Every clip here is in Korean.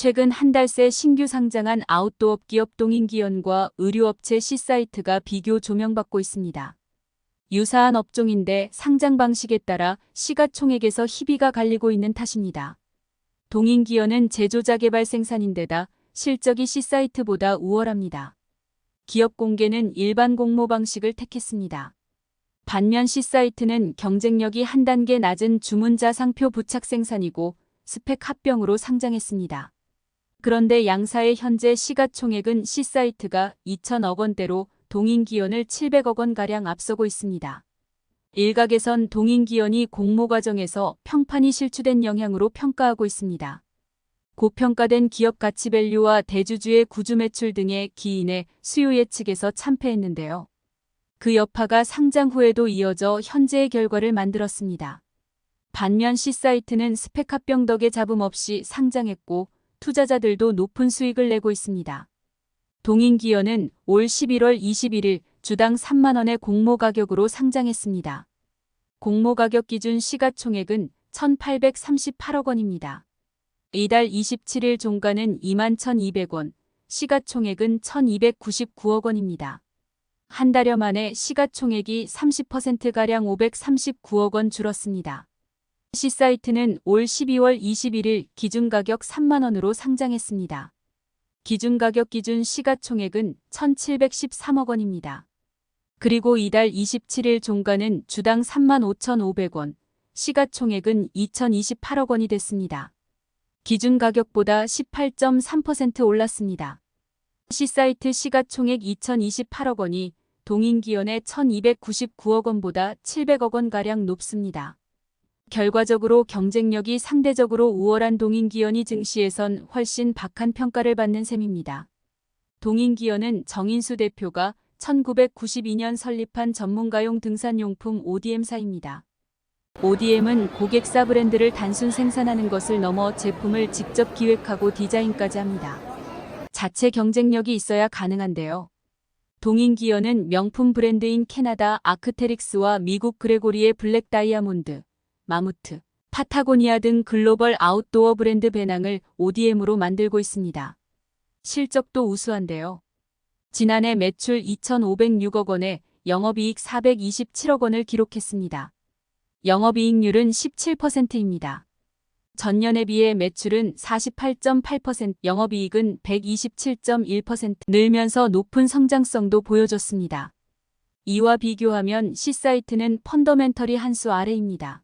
최근 한 달 새 신규 상장한 아웃도어 기업 동인기연과 의류업체 C사이트가 비교 조명받고 있습니다. 유사한 업종인데 상장 방식에 따라 시가총액에서 희비가 갈리고 있는 탓입니다. 동인기연은 제조자 개발 생산인데다 실적이 C사이트보다 우월합니다. 기업 공개는 일반 공모 방식을 택했습니다. 반면 C사이트는 경쟁력이 한 단계 낮은 주문자 상표 부착 생산이고 스펙 합병으로 상장했습니다. 그런데 양사의 현재 시가총액은 C사이트가 2천억 원대로 동인기연을 700억 원가량 앞서고 있습니다. 일각에선 동인기연이 공모 과정에서 평판이 실추된 영향으로 평가하고 있습니다. 고평가된 기업 가치 밸류와 대주주의 구주 매출 등의 기인의 수요 예측에서 참패했는데요. 그 여파가 상장 후에도 이어져 현재의 결과를 만들었습니다. 반면 C사이트는 스펙 합병 덕에 잡음 없이 상장했고 투자자들도 높은 수익을 내고 있습니다. 동인기연은 올 11월 21일 주당 3만 원의 공모 가격으로 상장했습니다. 공모 가격 기준 시가총액은 1,838억 원입니다. 이달 27일 종가는 21,200원, 시가총액은 1,299억 원입니다. 한 달여 만에 시가총액이 30%가량 539억 원 줄었습니다. C사이트는 올 12월 21일 기준가격 3만 원으로 상장했습니다. 기준가격 기준 시가총액은 1,713억 원입니다. 그리고 이달 27일 종가는 주당 35,500원, 시가총액은 2,028억 원이 됐습니다. 기준가격보다 18.3% 올랐습니다. C사이트 시가총액 2,028억 원이 동인기연의 1,299억 원보다 700억 원가량 높습니다. 결과적으로 경쟁력이 상대적으로 우월한 동인기연이 증시에선 훨씬 박한 평가를 받는 셈입니다. 동인기연은 정인수 대표가 1992년 설립한 전문가용 등산용품 ODM사입니다. ODM은 고객사 브랜드를 단순 생산하는 것을 넘어 제품을 직접 기획하고 디자인까지 합니다. 자체 경쟁력이 있어야 가능한데요. 동인기연은 명품 브랜드인 캐나다 아크테릭스와 미국 그레고리의 블랙 다이아몬드, 마무트, 파타고니아 등 글로벌 아웃도어 브랜드 배낭을 ODM으로 만들고 있습니다. 실적도 우수한데요. 지난해 매출 2,506억 원에 영업이익 427억 원을 기록했습니다. 영업이익률은 17%입니다. 전년에 비해 매출은 48.8%, 영업이익은 127.1% 늘면서 높은 성장성도 보여줬습니다. 이와 비교하면 C사이트는 펀더멘털이 한 수 아래입니다.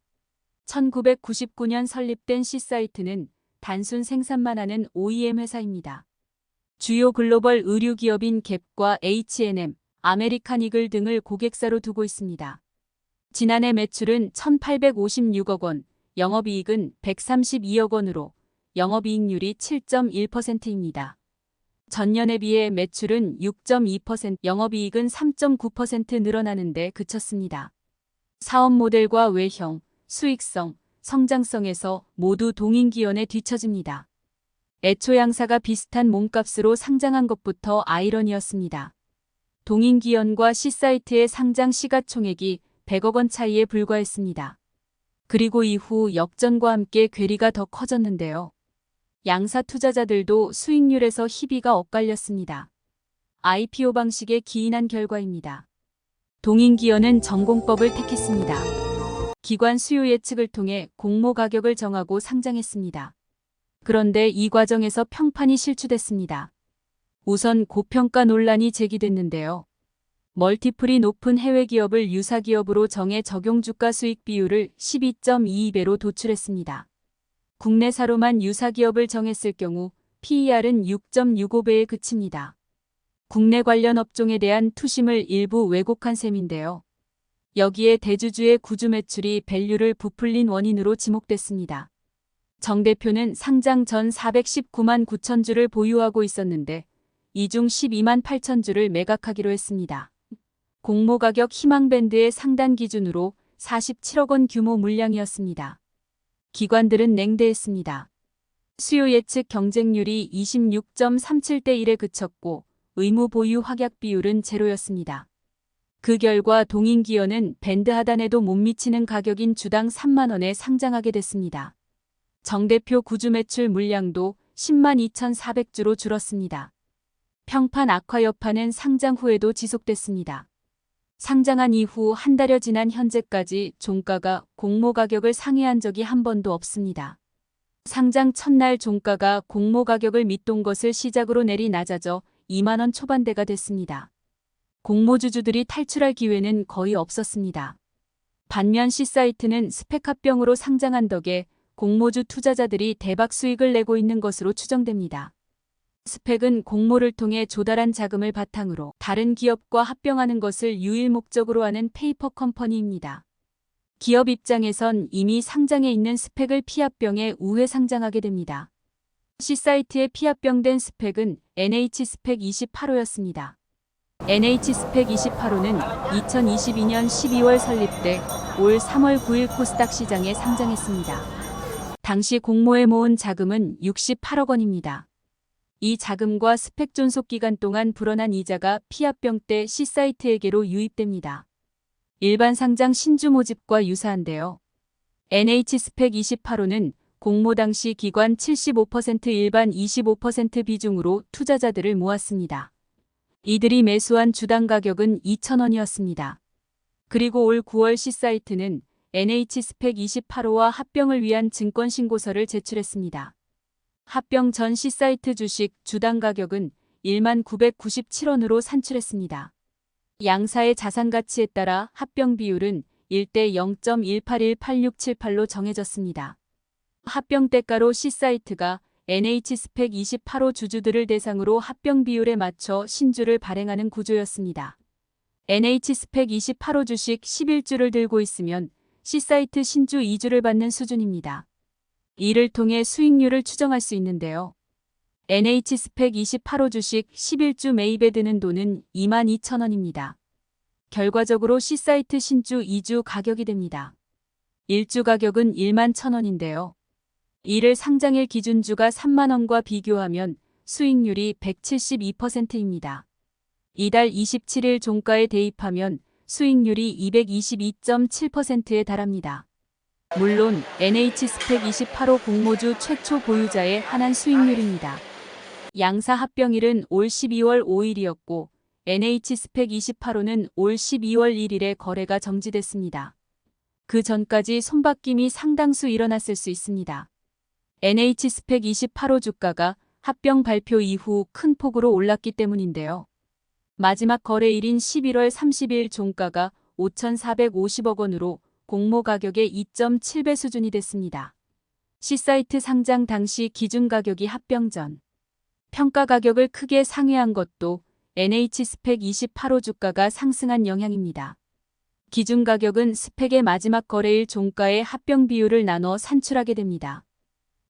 1999년 설립된 C사이트는 단순 생산만 하는 OEM 회사입니다. 주요 글로벌 의류 기업인 갭과 H&M, 아메리칸 이글 등을 고객사로 두고 있습니다. 지난해 매출은 1,856억 원, 영업이익은 132억 원으로 영업이익률이 7.1%입니다. 전년에 비해 매출은 6.2%, 영업이익은 3.9% 늘어나는 데 그쳤습니다. 사업 모델과 외형, 수익성, 성장성에서 모두 동인기연에 뒤처집니다. 애초 양사가 비슷한 몸값으로 상장한 것부터 아이러니였습니다. 동인기연과 C사이트의 상장 시가총액이 100억 원 차이에 불과했습니다. 그리고 이후 역전과 함께 괴리가 더 커졌는데요. 양사 투자자들도 수익률에서 희비가 엇갈렸습니다. IPO 방식에 기인한 결과입니다. 동인기연은 전공법을 택했습니다. 기관 수요 예측을 통해 공모 가격을 정하고 상장했습니다. 그런데 이 과정에서 평판이 실추됐습니다. 우선 고평가 논란이 제기됐는데요. 멀티플이 높은 해외 기업을 유사 기업으로 정해 적용 주가 수익 비율을 12.22배로 도출했습니다. 국내사로만 유사 기업을 정했을 경우 PER은 6.65배에 그칩니다. 국내 관련 업종에 대한 투심을 일부 왜곡한 셈인데요. 여기에 대주주의 구주 매출이 밸류를 부풀린 원인으로 지목됐습니다. 정 대표는 상장 전 419만 9천 주를 보유하고 있었는데 이 중 12만 8천 주를 매각하기로 했습니다. 공모 가격 희망 밴드의 상단 기준으로 47억 원 규모 물량이었습니다. 기관들은 냉대했습니다. 수요 예측 경쟁률이 26.37대 1에 그쳤고 의무 보유 확약 비율은 제로였습니다. 그 결과 동인기연은 밴드 하단에도 못 미치는 가격인 주당 3만 원에 상장하게 됐습니다. 정 대표 구주 매출 물량도 102,400주로 줄었습니다. 평판 악화 여파는 상장 후에도 지속됐습니다. 상장한 이후 한 달여 지난 현재까지 종가가 공모 가격을 상회한 적이 한 번도 없습니다. 상장 첫날 종가가 공모 가격을 밑돈 것을 시작으로 내리 낮아져 2만 원 초반대가 됐습니다. 공모주주들이 탈출할 기회는 거의 없었습니다. 반면 C사이트는 스펙 합병으로 상장한 덕에 공모주 투자자들이 대박 수익을 내고 있는 것으로 추정됩니다. 스펙은 공모를 통해 조달한 자금을 바탕으로 다른 기업과 합병하는 것을 유일 목적으로 하는 페이퍼 컴퍼니입니다. 기업 입장에선 이미 상장해 있는 스펙을 피합병에 우회 상장하게 됩니다. C사이트에 피합병된 스펙은 NH스펙 28호였습니다. NH스펙 28호는 2022년 12월 설립돼 올 3월 9일 코스닥 시장에 상장했습니다. 당시 공모에 모은 자금은 68억 원입니다. 이 자금과 스펙 존속 기간 동안 불어난 이자가 피합병 때 C사이트에게로 유입됩니다. 일반 상장 신주 모집과 유사한데요. NH스펙 28호는 공모 당시 기관 75% 일반 25% 비중으로 투자자들을 모았습니다. 이들이 매수한 주당 가격은 2,000원이었습니다. 그리고 올 9월 C사이트는 NH스펙 28호와 합병을 위한 증권신고서를 제출했습니다. 합병 전 C사이트 주식 주당 가격은 19,997원으로 산출했습니다. 양사의 자산 가치에 따라 합병 비율은 1대 0.18186778로 정해졌습니다. 합병 대가로 C사이트가 NH스펙 28호 주주들을 대상으로 합병 비율에 맞춰 신주를 발행하는 구조였습니다. NH스펙 28호 주식 11주를 들고 있으면 C사이트 신주 2주를 받는 수준입니다. 이를 통해 수익률을 추정할 수 있는데요. NH스펙 28호 주식 11주 매입에 드는 돈은 22,000원입니다. 결과적으로 C사이트 신주 2주 가격이 됩니다. 1주 가격은 11,000원인데요. 이를 상장일 기준주가 3만원과 비교하면 수익률이 172%입니다. 이달 27일 종가에 대입하면 수익률이 222.7%에 달합니다. 물론 NH스펙 28호 공모주 최초 보유자의 한한 수익률입니다. 양사 합병일은 올 12월 5일이었고 NH스펙 28호는 올 12월 1일에 거래가 정지됐습니다. 그 전까지 손바뀜이 상당수 일어났을 수 있습니다. NH스펙 28호 주가가 합병 발표 이후 큰 폭으로 올랐기 때문인데요. 마지막 거래일인 11월 30일 종가가 5,450억 원으로 공모 가격의 2.7배 수준이 됐습니다. C사이트 상장 당시 기준 가격이 합병 전 평가 가격을 크게 상회한 것도 NH스펙 28호 주가가 상승한 영향입니다. 기준 가격은 스펙의 마지막 거래일 종가의 합병 비율을 나눠 산출하게 됩니다.